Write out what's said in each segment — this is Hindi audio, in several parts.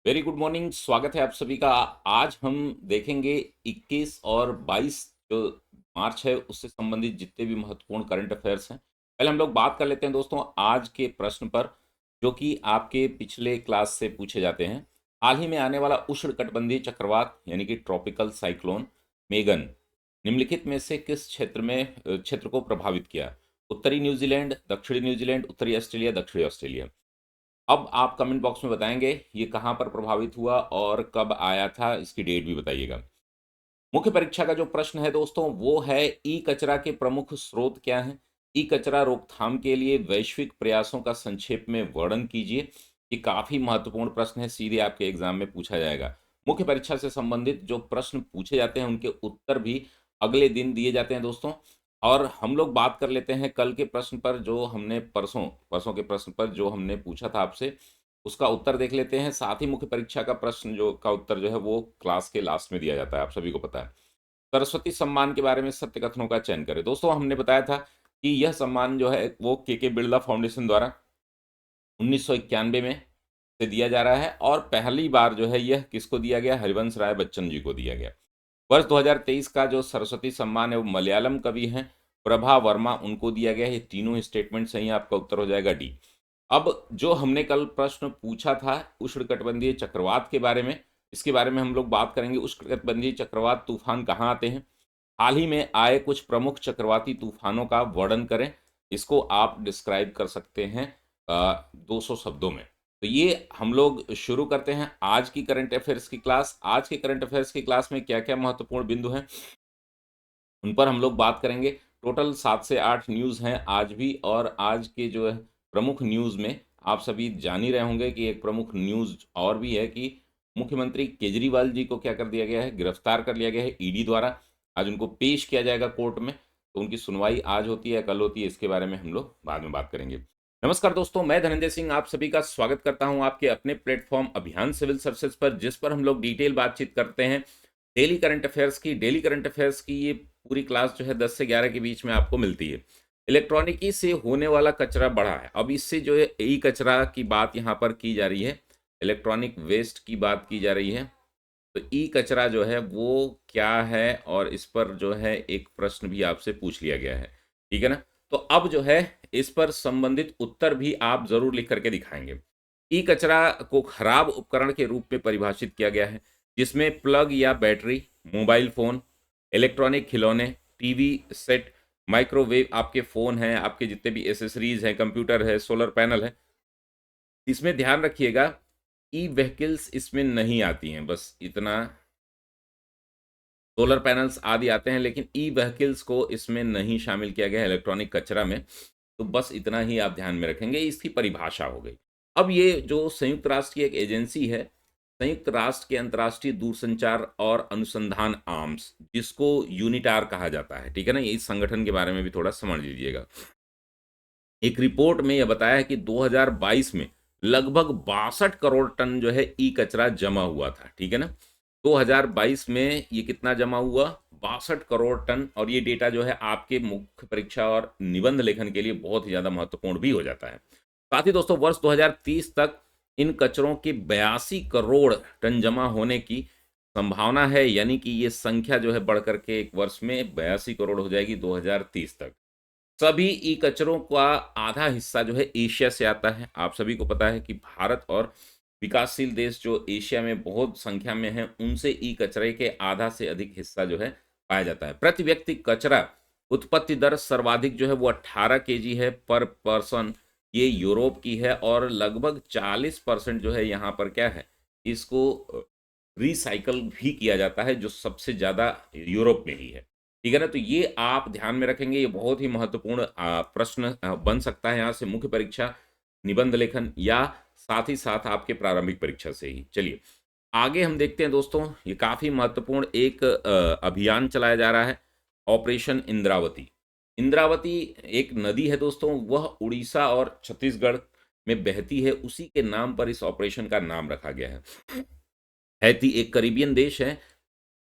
Very good morning. स्वागत है आप सभी का। आज हम देखेंगे 21 और 22 जो मार्च है उससे संबंधित जितने भी महत्वपूर्ण करंट अफेयर्स हैं। पहले हम लोग बात कर लेते हैं दोस्तों आज के प्रश्न पर, जो कि आपके पिछले क्लास से पूछे जाते हैं। हाल ही में आने वाला उष्णकटिबंधीय चक्रवात यानी कि ट्रॉपिकल साइक्लोन मेगन निम्नलिखित में से किस क्षेत्र को प्रभावित किया? उत्तरी न्यूजीलैंड, दक्षिणी न्यूजीलैंड, उत्तरी ऑस्ट्रेलिया, दक्षिणी ऑस्ट्रेलिया। अब आप कमेंट बॉक्स में बताएंगे ये कहाँ पर प्रभावित हुआ और कब आया था, इसकी डेट भी बताइएगा। मुख्य परीक्षा का जो प्रश्न है दोस्तों वो है ई कचरा के प्रमुख स्रोत क्या हैं? ई कचरा रोकथाम के लिए वैश्विक प्रयासों का संक्षेप में वर्णन कीजिए। ये काफी महत्वपूर्ण प्रश्न है, सीधे आपके एग्जाम में पूछा जाएगा। मुख्य परीक्षा से संबंधित जो प्रश्न पूछे जाते हैं उनके उत्तर भी अगले दिन दिए जाते हैं दोस्तों। और हम लोग बात कर लेते हैं कल के प्रश्न पर, जो हमने परसों परसों के प्रश्न पर जो हमने पूछा था आपसे, उसका उत्तर देख लेते हैं। साथ ही मुख्य परीक्षा का प्रश्न जो का उत्तर जो है वो क्लास के लास्ट में दिया जाता है, आप सभी को पता है। सरस्वती सम्मान के बारे में सत्य कथनों का चयन करें। दोस्तों हमने बताया था कि यह सम्मान जो है वो के बिरला फाउंडेशन द्वारा 1991 में से दिया जा रहा है, और पहली बार जो है यह किसको दिया गया? हरिवंश राय बच्चन जी को दिया गया। वर्ष 2023 का जो सरस्वती सम्मान है वो मलयालम कवि हैं प्रभा वर्मा, उनको दिया गया है। ये तीनों स्टेटमेंट सही हैं, आपका उत्तर हो जाएगा डी। अब जो हमने कल प्रश्न पूछा था उष्णकटिबंधीय चक्रवात के बारे में, इसके बारे में हम लोग बात करेंगे। उष्णकटिबंधीय चक्रवात तूफान कहाँ आते हैं? हाल ही में आए कुछ प्रमुख चक्रवाती तूफानों का वर्णन करें। इसको आप डिस्क्राइब कर सकते हैं 200 शब्दों में। तो ये हम लोग शुरू करते हैं आज की करंट अफेयर्स की क्लास। आज के करंट अफेयर्स की क्लास में क्या क्या महत्वपूर्ण बिंदु हैं उन पर हम लोग बात करेंगे। टोटल 7 से 8 न्यूज़ हैं आज भी, और आज के जो है प्रमुख न्यूज़ में आप सभी जान ही रहे होंगे कि एक प्रमुख न्यूज़ और भी है कि मुख्यमंत्री केजरीवाल जी को क्या कर दिया गया है? गिरफ्तार कर लिया गया है ईडी द्वारा। आज उनको पेश किया जाएगा कोर्ट में। तो उनकी सुनवाई आज होती है, कल होती है, इसके बारे में हम लोग बाद में बात करेंगे। नमस्कार दोस्तों, मैं धनंजय सिंह आप सभी का स्वागत करता हूं आपके अपने प्लेटफॉर्म अभियान सिविल सर्विसेज पर, जिस पर हम लोग डिटेल बातचीत करते हैं डेली करंट अफेयर्स की। डेली करंट अफेयर्स की ये पूरी क्लास जो है 10 से 11 के बीच में आपको मिलती है। इलेक्ट्रॉनिकी से होने वाला कचरा बढ़ा है। अब इससे जो है ई कचरा की बात यहाँ पर की जा रही है, इलेक्ट्रॉनिक वेस्ट की बात की जा रही है। तो ई कचरा जो है वो क्या है, और इस पर जो है एक प्रश्न भी आपसे पूछ लिया गया है, ठीक है ना? तो अब जो है इस पर संबंधित उत्तर भी आप जरूर लिख करके दिखाएंगे। ई कचरा को खराब उपकरण के रूप में परिभाषित किया गया है, जिसमें प्लग या बैटरी, मोबाइल फोन, इलेक्ट्रॉनिक खिलौने, टीवी सेट, माइक्रोवेव, आपके फ़ोन हैं, आपके जितने भी एसेसरीज हैं, कंप्यूटर है, सोलर पैनल है। इसमें ध्यान रखिएगा ई व्हीकल्स इसमें नहीं आती हैं, बस इतना। सोलर पैनल्स आदि आते हैं लेकिन ई व्हीकल्स को इसमें नहीं शामिल किया गया है इलेक्ट्रॉनिक कचरा में। तो बस इतना ही आप ध्यान में रखेंगे, इसकी परिभाषा हो गई। अब ये जो संयुक्त राष्ट्र की एक एजेंसी है, संयुक्त राष्ट्र के अंतर्राष्ट्रीय दूरसंचार और अनुसंधान आर्म्स, जिसको यूनिटार कहा जाता है, ठीक है ना? ये इस संगठन के बारे में भी थोड़ा समझ लीजिएगा। एक रिपोर्ट में यह बताया है कि 2022 में लगभग 62 करोड़ टन जो है ई कचरा जमा हुआ था, ठीक है ना? 2022 में ये कितना जमा हुआ? 62 करोड़ टन। और ये डेटा जो है आपके मुख्य परीक्षा और निबंध लेखन के लिए बहुत ही ज़्यादा महत्वपूर्ण भी हो जाता है। साथ ही दोस्तों वर्ष 2030 तक इन कचरों के 82 करोड़ टन जमा होने की संभावना है, यानी कि ये संख्या जो है बढ़ करके एक वर्ष में 82 करोड़ हो जाएगी 2030 तक। सभी ई कचरों का आधा हिस्सा जो है एशिया से आता है। आप सभी को पता है कि भारत और विकासशील देश जो एशिया में बहुत संख्या में हैं, उनसे ई कचरे के आधा से अधिक हिस्सा जो है पाया जाता है। प्रति व्यक्ति कचरा उत्पत्ति दर सर्वाधिक जो है वो 18 केजी है पर पर्सन, ये यूरोप की है। और लगभग 40% जो है यहाँ पर क्या है, इसको रिसाइकल भी किया जाता है, जो सबसे ज़्यादा यूरोप में ही है, ठीक है ना? तो ये आप ध्यान में रखेंगे, ये बहुत ही महत्वपूर्ण प्रश्न बन सकता है यहाँ से मुख्य परीक्षा, निबंध लेखन, या साथ ही साथ आपके प्रारंभिक परीक्षा से ही। चलिए आगे हम देखते हैं दोस्तों, ये काफ़ी महत्वपूर्ण एक अभियान चलाया जा रहा है, ऑपरेशन इंद्रावती। इंद्रावती एक नदी है दोस्तों, वह उड़ीसा और छत्तीसगढ़ में बहती है, उसी के नाम पर इस ऑपरेशन का नाम रखा गया है। हैती एक करीबियन देश है,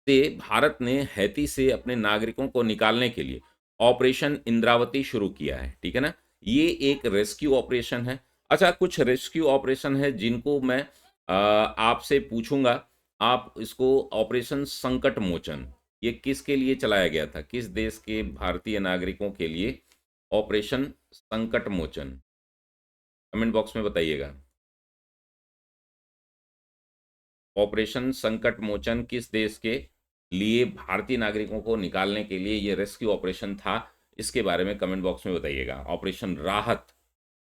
से भारत ने हैती से अपने नागरिकों को निकालने के लिए ऑपरेशन इंद्रावती शुरू किया है, ठीक है ना? ये एक रेस्क्यू ऑपरेशन है। अच्छा, कुछ रेस्क्यू ऑपरेशन है जिनको मैं आपसे पूछूंगा, आप इसको ऑपरेशन संकट मोचन ये किसके लिए चलाया गया था, किस देश के भारतीय नागरिकों के लिए ऑपरेशन संकट मोचन, कमेंट बॉक्स में बताइएगा। ऑपरेशन संकट मोचन किस देश के लिए भारतीय नागरिकों को निकालने के लिए ये रेस्क्यू ऑपरेशन था, इसके बारे में कमेंट बॉक्स में बताइएगा। ऑपरेशन राहत,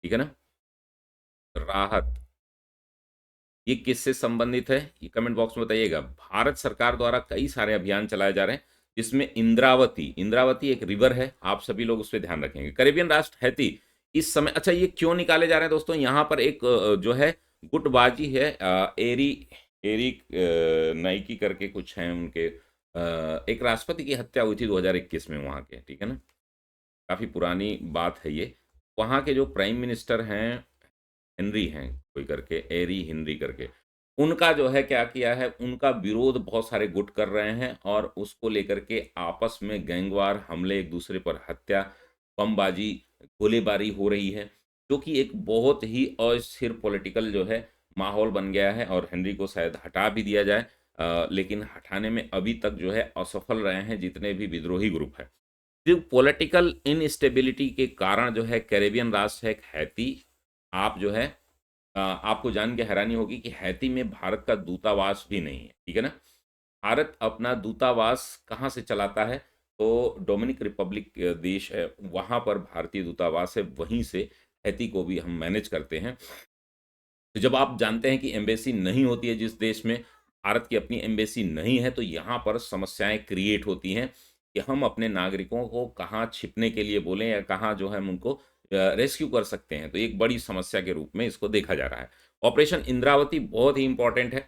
ठीक है ना, राहत, ये किससे संबंधित है, ये कमेंट बॉक्स में बताइएगा। भारत सरकार द्वारा कई सारे अभियान चलाए जा रहे हैं, जिसमें इंद्रावती, इंद्रावती एक रिवर है, आप सभी लोग उस पर ध्यान रखेंगे। कैरेबियन राष्ट्र हैती इस समय, अच्छा ये क्यों निकाले जा रहे हैं दोस्तों, यहाँ पर एक जो है गुटबाजी है, एरी एरिक नाइकी करके कुछ हैं उनके, एक राष्ट्रपति की हत्या हुई थी 2021 में वहाँ के, ठीक है ना, काफ़ी पुरानी बात है ये। वहाँ के जो प्राइम मिनिस्टर हैं हेनरी हैं कोई करके, एरी हेनरी करके, उनका जो है क्या किया है, उनका विरोध बहुत सारे गुट कर रहे हैं और उसको लेकर के आपस में गैंगवार हमले, एक दूसरे पर हत्या, बमबाजी, गोलीबारी हो रही है, जो कि एक बहुत ही अस्थिर पॉलिटिकल जो है माहौल बन गया है और हेनरी को शायद हटा भी दिया जाए, लेकिन हटाने में अभी तक जो है असफल रहे हैं जितने भी विद्रोही ग्रुप है। जो पॉलिटिकल इनस्टेबिलिटी के कारण जो है कैरेबियन राष्ट्र है एक हैती, आप जो है आपको जान के हैरानी होगी कि हैती में भारत का दूतावास भी नहीं है, ठीक है ना। भारत अपना दूतावास कहाँ से चलाता है, तो डोमिनिक रिपब्लिक देश है, वहाँ पर भारतीय दूतावास है, वहीं से हैती को भी हम मैनेज करते हैं। तो जब आप जानते हैं कि एम्बेसी नहीं होती है जिस देश में, भारत की अपनी एम्बेसी नहीं है, तो यहाँ पर समस्याएं क्रिएट होती हैं कि हम अपने नागरिकों को कहाँ छिपने के लिए बोलें या कहाँ जो है हम उनको रेस्क्यू कर सकते हैं, तो एक बड़ी समस्या के रूप में इसको देखा जा रहा है। ऑपरेशन इंद्रावती बहुत ही इंपॉर्टेंट है,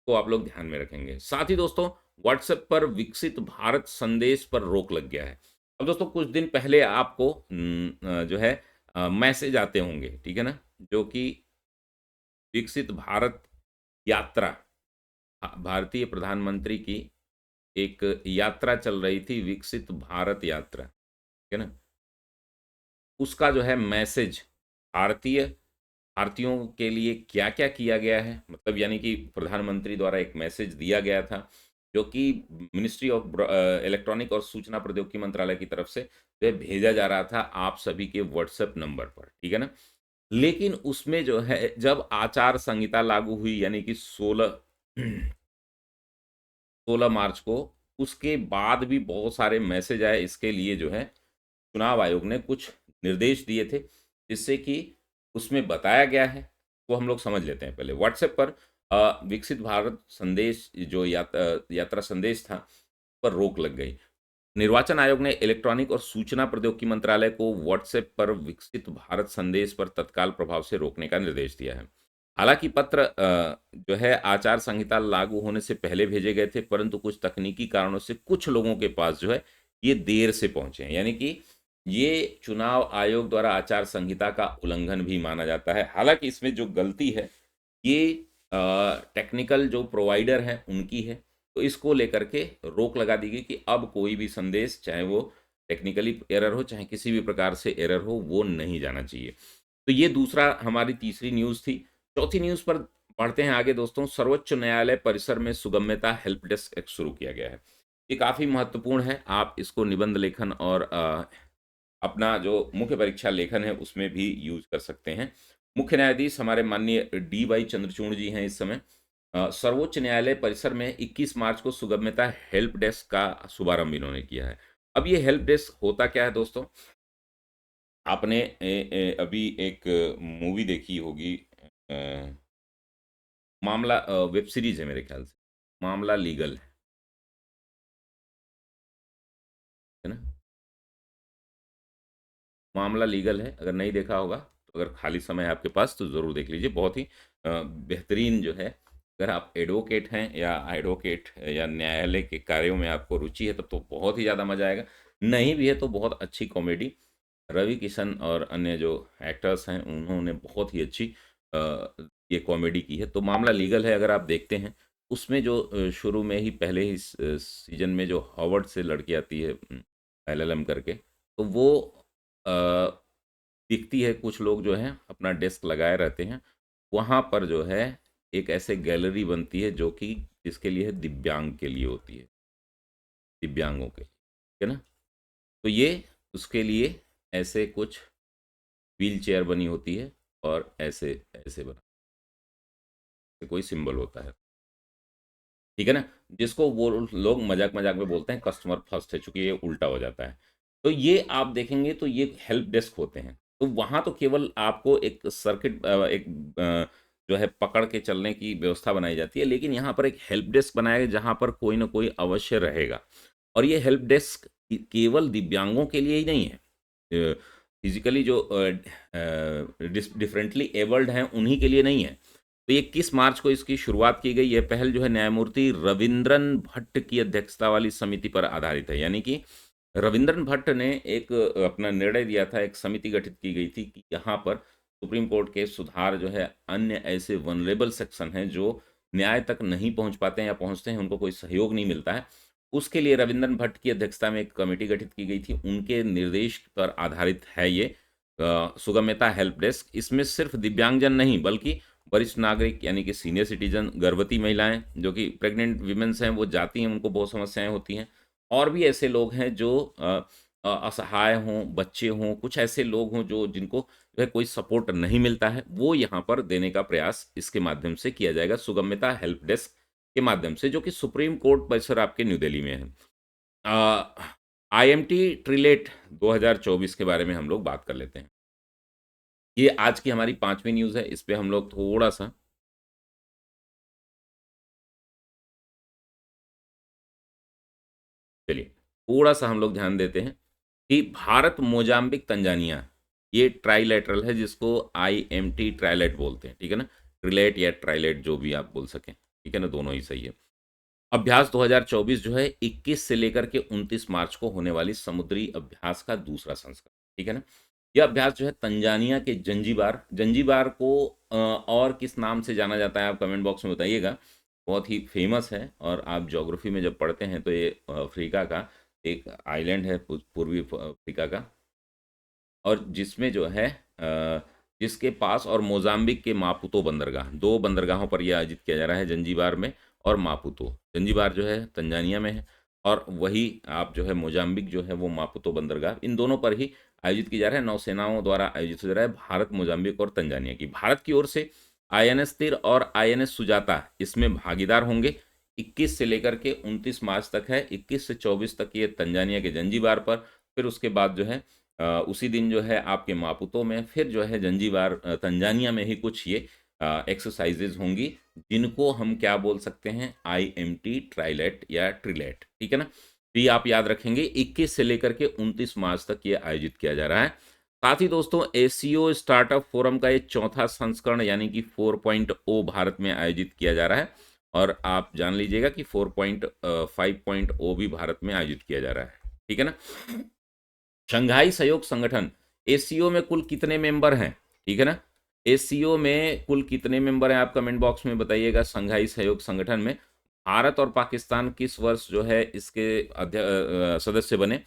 तो आप लोग ध्यान में रखेंगे। साथ ही दोस्तों, व्हाट्सएप पर विकसित भारत संदेश पर रोक लग गया है। अब दोस्तों कुछ दिन पहले आपको जो है मैसेज आते होंगे, ठीक है ना, जो कि विकसित भारत यात्रा, भारतीय प्रधानमंत्री की एक यात्रा चल रही थी, विकसित भारत यात्रा, ठीक है ना, उसका जो है मैसेज भारतीयों के लिए क्या क्या किया गया है, मतलब यानी कि प्रधानमंत्री द्वारा एक मैसेज दिया गया था जो कि मिनिस्ट्री ऑफ इलेक्ट्रॉनिक और सूचना प्रौद्योगिकी मंत्रालय की तरफ से जो है भेजा जा रहा था आप सभी के व्हाट्सएप नंबर पर, ठीक है ना। लेकिन उसमें जो है जब आचार संहिता लागू हुई, यानी कि 16 मार्च को, उसके बाद भी बहुत सारे मैसेज आए, इसके लिए जो है चुनाव आयोग ने कुछ निर्देश दिए थे, जिससे कि उसमें बताया गया है, वो हम लोग समझ लेते हैं पहले। व्हाट्सएप पर विकसित भारत संदेश जो यात्रा संदेश था पर रोक लग गई। निर्वाचन आयोग ने इलेक्ट्रॉनिक और सूचना प्रौद्योगिकी मंत्रालय को व्हाट्सएप पर विकसित भारत संदेश पर तत्काल प्रभाव से रोकने का निर्देश दिया है। हालांकि पत्र जो है आचार संहिता लागू होने से पहले भेजे गए थे, परंतु कुछ तकनीकी कारणों से कुछ लोगों के पास जो है ये देर से पहुंचे हैं, यानी कि ये चुनाव आयोग द्वारा आचार संहिता का उल्लंघन भी माना जाता है। हालांकि इसमें जो गलती है ये टेक्निकल जो प्रोवाइडर हैं उनकी है, तो इसको लेकर के रोक लगा दी गई कि अब कोई भी संदेश, चाहे वो टेक्निकली एरर हो चाहे किसी भी प्रकार से एरर हो, वो नहीं जाना चाहिए। तो ये दूसरा हमारी तीसरी न्यूज़ थी। चौथी न्यूज़ पर बढ़ते हैं आगे दोस्तों। सर्वोच्च न्यायालय परिसर में सुगम्यता हेल्प डेस्क एक शुरू किया गया है। ये काफ़ी महत्वपूर्ण है, आप इसको निबंध लेखन और अपना जो मुख्य परीक्षा लेखन है उसमें भी यूज कर सकते हैं। मुख्य न्यायाधीश हमारे माननीय डी वाई चंद्रचूड़ जी हैं इस समय। सर्वोच्च न्यायालय परिसर में 21 मार्च को सुगम्यता हेल्प डेस्क का शुभारंभ इन्होंने किया है। अब ये हेल्प डेस्क होता क्या है दोस्तों, आपने अभी एक मूवी देखी होगी, अ, मामला, वेब सीरीज है मेरे ख्याल से, मामला लीगल है ना, मामला लीगल है, अगर नहीं देखा होगा तो अगर खाली समय है आपके पास तो ज़रूर देख लीजिए। बहुत ही बेहतरीन जो है, अगर आप एडवोकेट हैं या एडवोकेट या न्यायालय के कार्यों में आपको रुचि है तब तो बहुत ही ज़्यादा मज़ा आएगा, नहीं भी है तो बहुत अच्छी कॉमेडी, रवि किशन और अन्य जो एक्टर्स हैं उन्होंने बहुत ही अच्छी ये कॉमेडी की है। तो मामला लीगल है, अगर आप देखते हैं उसमें जो शुरू में ही पहले ही सीजन में जो हॉवर्ड से लड़की आती है, एलएलएम करके, तो वो अ, दिखती है, कुछ लोग जो हैं अपना डेस्क लगाए रहते हैं, वहाँ पर जो है एक ऐसे गैलरी बनती है जो कि इसके लिए है, दिव्यांग के लिए होती है, दिव्यांगों के, ठीक है ना। तो ये उसके लिए ऐसे कुछ व्हील चेयर बनी होती है और ऐसे ऐसे बना कोई सिंबल होता है, ठीक है ना, जिसको वो लोग मजाक मजाक में बोलते हैं कस्टमर फर्स्ट है, चूंकि ये उल्टा हो जाता है। तो ये आप देखेंगे तो ये हेल्प डेस्क होते हैं, तो वहां तो केवल आपको एक सर्किट एक जो है पकड़ के चलने की व्यवस्था बनाई जाती है, लेकिन यहाँ पर एक हेल्प डेस्क बनाया गया जहाँ पर कोई ना कोई अवश्य रहेगा। और ये हेल्प डेस्क केवल दिव्यांगों के लिए ही नहीं है, फिजिकली जो डिफरेंटली एबल्ड हैं उन्हीं के लिए नहीं है। तो 21 मार्च को इसकी शुरुआत की गई। यह पहल जो है न्यायमूर्ति रविंद्रन भट्ट की अध्यक्षता वाली समिति पर आधारित है, यानी कि रविंद्रन भट्ट ने एक अपना निर्णय दिया था, एक समिति गठित की गई थी कि यहाँ पर सुप्रीम कोर्ट के सुधार जो है अन्य ऐसे वनरेबल सेक्शन हैं जो न्याय तक नहीं पहुंच पाते हैं या पहुंचते हैं उनको कोई सहयोग नहीं मिलता है, उसके लिए रविंद्रन भट्ट की अध्यक्षता में एक कमेटी गठित की गई थी। उनके निर्देश पर आधारित है ये सुगम्यता हेल्प डेस्क। इसमें सिर्फ दिव्यांगजन नहीं बल्कि वरिष्ठ नागरिक यानी कि सीनियर सिटीजन, गर्भवती महिलाएं जो कि प्रेग्नेंट वीमेंस हैं, वो जाती हैं, उनको बहुत समस्याएं होती हैं, और भी ऐसे लोग हैं जो असहाय हों, बच्चे हों, कुछ ऐसे लोग हों जो जिनको जो है कोई सपोर्ट नहीं मिलता है, वो यहाँ पर देने का प्रयास इसके माध्यम से किया जाएगा, सुगम्यता हेल्प डेस्क के माध्यम से, जो कि सुप्रीम कोर्ट परिसर आपके न्यू दिल्ली में है। आईएमटी ट्रिलेट 2024 के बारे में हम लोग बात कर लेते हैं। ये आज की हमारी 5वीं न्यूज़ है, इस पे हम लोग थोड़ा सा चलिए थोड़ा सा हम लोग ध्यान देते हैं कि भारत, मोजाम्बिक, तंजानिया, ये ट्राइलेटरल है जिसको आईएमटी ट्राइलेट बोलते हैं, ठीक है ना, ट्रिलेट या ट्राइलेट जो भी आप बोल सकें, ठीक है ना, दोनों ही सही है। अभ्यास 2024 जो है 21 से लेकर के 29 मार्च को होने वाली समुद्री अभ्यास का दूसरा संस्करण, ठीक है ना। यह अभ्यास जो है तंजानिया के जंजीबार, जंजीबार को और किस नाम से जाना जाता है आप कमेंट बॉक्स में बताइएगा, बहुत ही फेमस है। और आप ज्योग्राफी में जब पढ़ते हैं तो ये अफ्रीका का एक आइलैंड है, पूर्वी अफ्रीका का, और जिसमें जो है जिसके पास, और मोजाम्बिक के मापुतो बंदरगाह, दो बंदरगाहों पर यह आयोजित किया जा रहा है, जंजीबार में और मापुतो। जंजीबार जो है तंजानिया में है और वही आप जो है मोजाम्बिक जो है वो मापुतो बंदरगाह, इन दोनों पर ही आयोजित किया जा रहा है, नौसेनाओं द्वारा आयोजित हो रहा है, भारत, मोजाम्बिक और तंजानिया की। भारत की ओर से आईएनएस तीर और आईएनएस सुजाता इसमें भागीदार होंगे। 21 से लेकर के 29 मार्च तक है, 21 से 24 तक ये तंजानिया के जंजीबार पर, फिर उसके बाद जो है उसी दिन जो है आपके मापुतो में, फिर जो है जंजीबार तंजानिया में ही कुछ ये एक्सरसाइजेज होंगी, जिनको हम क्या बोल सकते हैं, आईएमटी ट्राइलेट या ट्रिलेट, ठीक है ना। तो ये आप याद रखेंगे, 21 से लेकर के 29 मार्च तक ये आयोजित किया जा रहा है। साथ ही दोस्तों एसीओ स्टार्टअप फोरम का ये चौथा संस्करण यानी कि 4.0 भारत में आयोजित किया जा रहा है, और आप जान लीजिएगा कि 4.5.0 भी भारत में आयोजित किया जा रहा है, ठीक है ना। शंघाई सहयोग संगठन, एसीओ में कुल कितने मेंबर हैं, ठीक है ना, एसीओ में कुल कितने मेंबर हैं आप कमेंट बॉक्स में बताइएगा। शंघाई सहयोग संगठन में भारत और पाकिस्तान किस वर्ष जो है इसके सदस्य बने,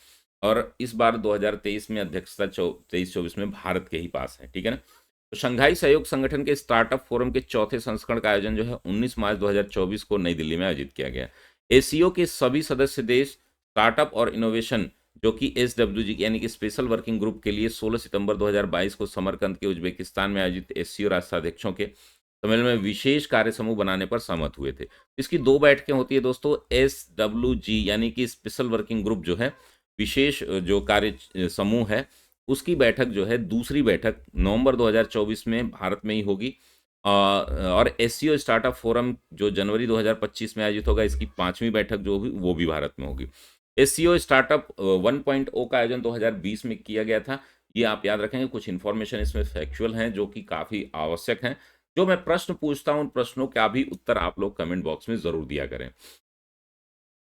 और इस बार 2023 में अध्यक्षता 23-24 में भारत के ही पास है, ठीक है ना। तो शंघाई सहयोग संगठन के स्टार्टअप फोरम के चौथे संस्करण का आयोजन जो है 19 मार्च 2024 को नई दिल्ली में आयोजित किया गया। एसीओ के सभी सदस्य देश स्टार्टअप और इनोवेशन, जो कि एसडब्ल्यूजी यानी कि स्पेशल वर्किंग ग्रुप के लिए 16 सितंबर 2022 को समरकंद के उज्बेकिस्तान में आयोजित एससीओ राष्ट्राध्यक्षों के सम्मेलन में विशेष कार्य समूह बनाने पर सहमत हुए थे। इसकी 2 बैठकें होती है दोस्तों, एसडब्ल्यूजी यानी कि स्पेशल वर्किंग ग्रुप जो है, विशेष जो कार्य समूह है, उसकी बैठक जो है, दूसरी बैठक नवंबर 2024 में भारत में ही होगी। और एससीओ स्टार्टअप फोरम जो जनवरी 2025 में आयोजित होगा, इसकी 5वीं बैठक जो होगी वो भी भारत में होगी। एससीओ स्टार्टअप 1.0 का आयोजन 2020 में किया गया था। ये आप याद रखेंगे, कुछ इन्फॉर्मेशन इसमें फैक्चुअल हैं जो कि काफ़ी आवश्यक हैं। जो मैं प्रश्न पूछता हूँ उन प्रश्नों का भी उत्तर आप लोग कमेंट बॉक्स में ज़रूर दिया करें।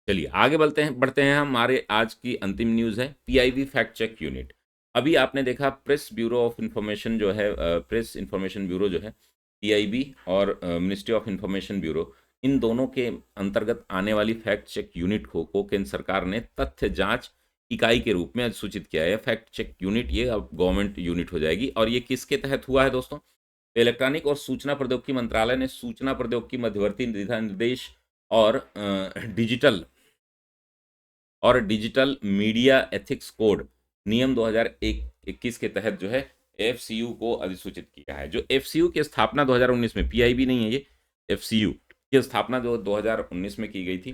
चलिए आगे बढ़ते हैं हमारे आज की अंतिम न्यूज़ है पीआईबी फैक्ट चेक यूनिट। अभी आपने देखा प्रेस ब्यूरो ऑफ इंफॉर्मेशन जो है, प्रेस इंफॉर्मेशन ब्यूरो जो है पीआईबी, और मिनिस्ट्री ऑफ इंफॉर्मेशन ब्यूरो, इन दोनों के अंतर्गत आने वाली फैक्ट चेक यूनिट को केंद्र सरकार ने तथ्य जांच इकाई के रूप में अधिसूचित किया है। फैक्ट चेक यूनिट ये अब गवर्नमेंट यूनिट हो जाएगी, और ये किसके तहत हुआ है दोस्तों, इलेक्ट्रॉनिक और सूचना प्रौद्योगिकी मंत्रालय ने सूचना प्रौद्योगिकी मध्यवर्ती दिशा निर्देश और डिजिटल मीडिया एथिक्स कोड नियम 2021 के तहत जो है एफसीयू को अधिसूचित किया है। जो एफसीयू की स्थापना 2019 में, पीआईबी नहीं है ये, एफसीयू की स्थापना जो 2019 में की गई थी।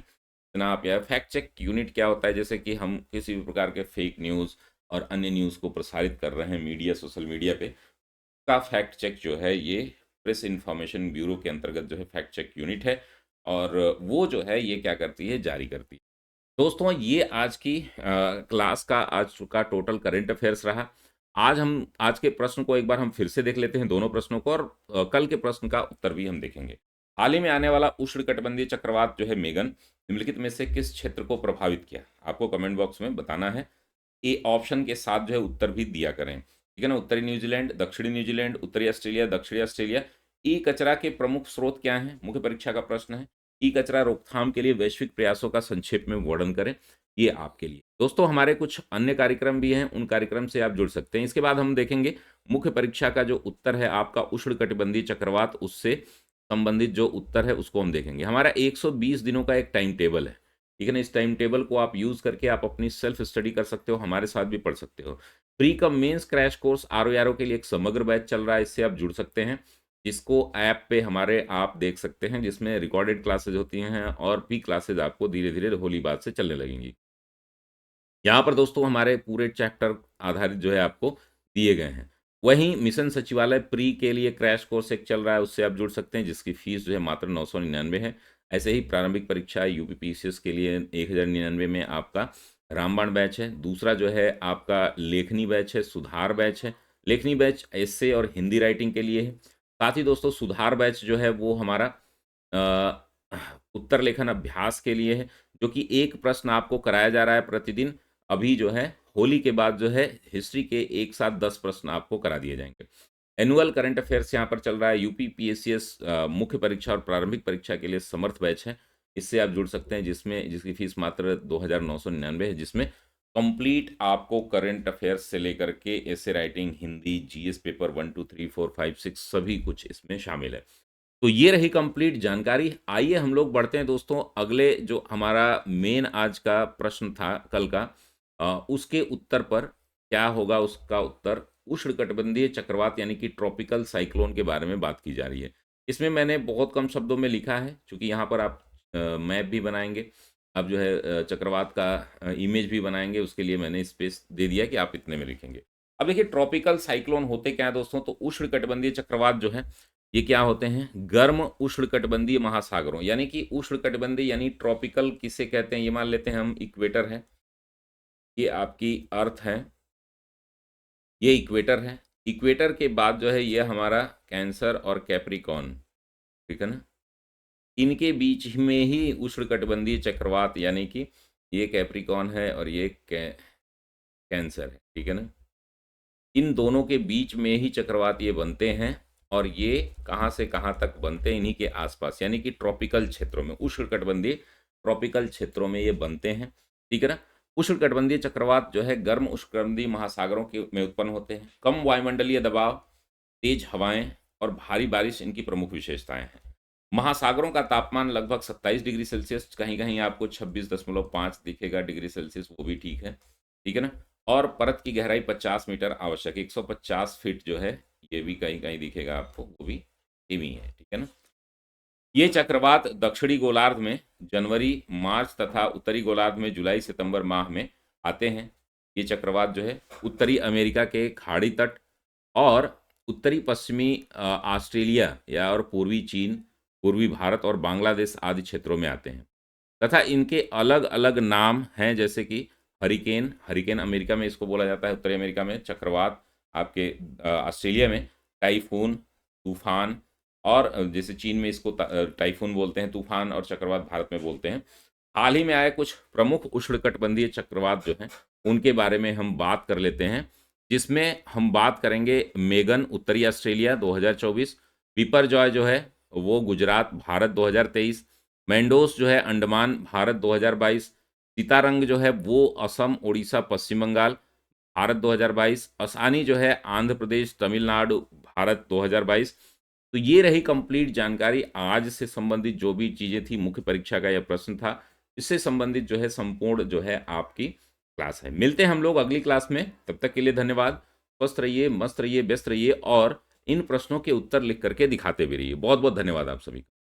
जनाब यह फैक्ट चेक यूनिट क्या होता है, जैसे कि हम किसी भी प्रकार के फेक न्यूज़ और अन्य न्यूज़ को प्रसारित कर रहे हैं मीडिया, सोशल मीडिया पे, का फैक्ट चेक जो है ये प्रेस इंफॉर्मेशन ब्यूरो के अंतर्गत जो है फैक्ट चेक यूनिट है, और वो जो है ये क्या करती है, जारी करती है। दोस्तों ये आज की क्लास का आज का टोटल करंट अफेयर्स रहा। आज के प्रश्न को एक बार हम फिर से देख लेते हैं, दोनों प्रश्नों को, और कल के प्रश्न का उत्तर भी हम देखेंगे। हाल ही में आने वाला उष्णकटिबंधीय चक्रवात जो है मेगन निम्नलिखित में से किस क्षेत्र को प्रभावित किया? आपको कमेंट बॉक्स में बताना है। ए ऑप्शन के साथ जो है उत्तर भी दिया करें, ठीक है ना। उत्तरी न्यूजीलैंड, दक्षिणी न्यूजीलैंड, उत्तरी ऑस्ट्रेलिया, दक्षिणी ऑस्ट्रेलिया। ई कचरा के प्रमुख स्रोत क्या हैं? मुख्य परीक्षा का प्रश्न है। ई कचरा रोकथाम के लिए वैश्विक प्रयासों का संक्षेप में वर्णन करें। ये आपके लिए दोस्तों, हमारे कुछ अन्य कार्यक्रम भी हैं, उन कार्यक्रम से आप जुड़ सकते हैं। इसके बाद हम देखेंगे मुख्य परीक्षा का जो उत्तर है आपका उष्णकटिबंधीय चक्रवात, उससे संबंधित जो उत्तर है उसको हम देखेंगे। हमारा 120 दिनों का एक टाइम टेबल है, ठीक है ना। इस टाइम टेबल को आप यूज करके आप अपनी सेल्फ स्टडी कर सकते हो, हमारे साथ भी पढ़ सकते हो। Pre cum mains crash course RO के लिए एक समग्र बैच चल रहा है, इससे आप जुड़ सकते हैं। इसको ऐप पे हमारे आप देख सकते हैं, जिसमें रिकॉर्डेड क्लासेज होती हैं और भी क्लासेज आपको धीरे धीरे होली बात से चलने लगेंगी। यहाँ पर दोस्तों हमारे पूरे चैप्टर आधारित जो है आपको दिए गए हैं। वहीं मिशन सचिवालय प्री के लिए क्रैश कोर्स एक चल रहा है, उससे आप जुड़ सकते हैं, जिसकी फीस जो है मात्र 999 है। ऐसे ही प्रारंभिक परीक्षा यूपी पीसीएस के लिए 1099 में आपका रामबाण बैच है। दूसरा जो है आपका लेखनी बैच है, सुधार बैच है। लेखनी बैच एस्से और हिंदी राइटिंग के लिए है। साथ ही दोस्तों सुधार बैच जो है वो हमारा उत्तर लेखन अभ्यास के लिए है, जो कि एक प्रश्न आपको कराया जा रहा है प्रतिदिन। अभी जो है होली के बाद जो है हिस्ट्री के एक साथ 10 प्रश्न आपको करा दिए जाएंगे। एनुअल करंट अफेयर्स यहाँ पर चल रहा है। यूपी पीएससीएस मुख्य परीक्षा और प्रारंभिक परीक्षा के लिए समर्थ बैच है, इससे आप जुड़ सकते हैं, जिसकी फीस मात्र 2999 है, जिसमें कंप्लीट आपको करंट अफेयर्स से लेकर के ऐसे राइटिंग, हिंदी, जीएस पेपर 1 2 3 4 5 6 सभी कुछ इसमें शामिल है। तो ये रही कंप्लीट जानकारी। आइए हम लोग बढ़ते हैं दोस्तों अगले जो हमारा मेन आज का प्रश्न था कल का, उसके उत्तर पर। क्या होगा उसका उत्तर? उष्णकटिबंधीय चक्रवात यानी कि ट्रॉपिकल साइक्लोन के बारे में बात की जा रही है। इसमें मैंने बहुत कम शब्दों में लिखा है, क्योंकि यहाँ पर आप मैप भी बनाएंगे, आप जो है चक्रवात का इमेज भी बनाएंगे, उसके लिए मैंने स्पेस दे दिया कि आप इतने में लिखेंगे। अब देखिए ट्रॉपिकल साइक्लोन होते क्या है दोस्तों, तो उष्णकटिबंधीय चक्रवात जो है ये क्या होते हैं? गर्म उष्णकटिबंधीय महासागरों, यानी कि उष्णकटिबंधीय यानी ट्रॉपिकल किसे कहते हैं, ये मान लेते हैं हम इक्वेटर है, ये आपकी अर्थ है, ये इक्वेटर है। इक्वेटर के बाद जो है ये हमारा कैंसर और कैप्रिकॉर्न, ठीक है ना। इनके बीच में ही उष्णकटिबंधीय चक्रवात, यानी कि ये कैप्रिकॉर्न है और ये कैंसर है, ठीक है ना। इन दोनों के बीच में ही चक्रवात ये बनते हैं, और ये कहाँ से कहाँ तक बनते हैं? इन्हीं के आसपास, यानी कि ट्रॉपिकल क्षेत्रों में, उष्णकटिबंधीय ट्रॉपिकल क्षेत्रों में ये बनते हैं, ठीक है ना। उष्णकटिबंधीय चक्रवात जो है गर्म उष्णकटिबंधीय महासागरों के में उत्पन्न होते हैं। कम वायुमंडलीय दबाव, तेज हवाएं और भारी बारिश इनकी प्रमुख विशेषताएं हैं। महासागरों का तापमान लगभग 27 डिग्री सेल्सियस, कहीं कहीं आपको 26.5 दिखेगा डिग्री सेल्सियस, वो भी ठीक है ना। और परत की गहराई 50 मीटर आवश्यक, 150 फीट जो है ये भी कहीं कहीं दिखेगा आपको, वो भी सीमी है, ठीक है ना। ये चक्रवात दक्षिणी गोलार्ध में जनवरी मार्च तथा उत्तरी गोलार्ध में जुलाई सितंबर माह में आते हैं। ये चक्रवात जो है उत्तरी अमेरिका के खाड़ी तट और उत्तरी पश्चिमी ऑस्ट्रेलिया या और पूर्वी चीन, पूर्वी भारत और बांग्लादेश आदि क्षेत्रों में आते हैं, तथा इनके अलग अलग नाम हैं, जैसे कि हरिकेन, हरिकेन अमेरिका में इसको बोला जाता है, उत्तरी अमेरिका में चक्रवात, आपके ऑस्ट्रेलिया में टाइफून, तूफान, और जैसे चीन में इसको टाइफून बोलते हैं, तूफान और चक्रवात भारत में बोलते हैं। हाल ही में आए कुछ प्रमुख उष्णकटिबंधीय चक्रवात जो हैं उनके बारे में हम बात कर लेते हैं, जिसमें हम बात करेंगे मेगन उत्तरी ऑस्ट्रेलिया 2024, बिपरजॉय जो है वो गुजरात भारत 2023, मैंडोस जो है अंडमान भारत 2022, सीतारंग जो है वो असम उड़ीसा पश्चिम बंगाल भारत 2022, असानी जो है आंध्र प्रदेश तमिलनाडु भारत 2022, तो ये रही कंप्लीट जानकारी आज से संबंधित जो भी चीज़ें थी, मुख्य परीक्षा का यह प्रश्न था, इससे संबंधित जो है संपूर्ण जो है आपकी क्लास है। मिलते हैं हम लोग अगली क्लास में, तब तक के लिए धन्यवाद। स्वस्थ रहिए, मस्त रहिए, व्यस्त रहिए और इन प्रश्नों के उत्तर लिख करके दिखाते भी रहिए। बहुत बहुत धन्यवाद आप सभी का।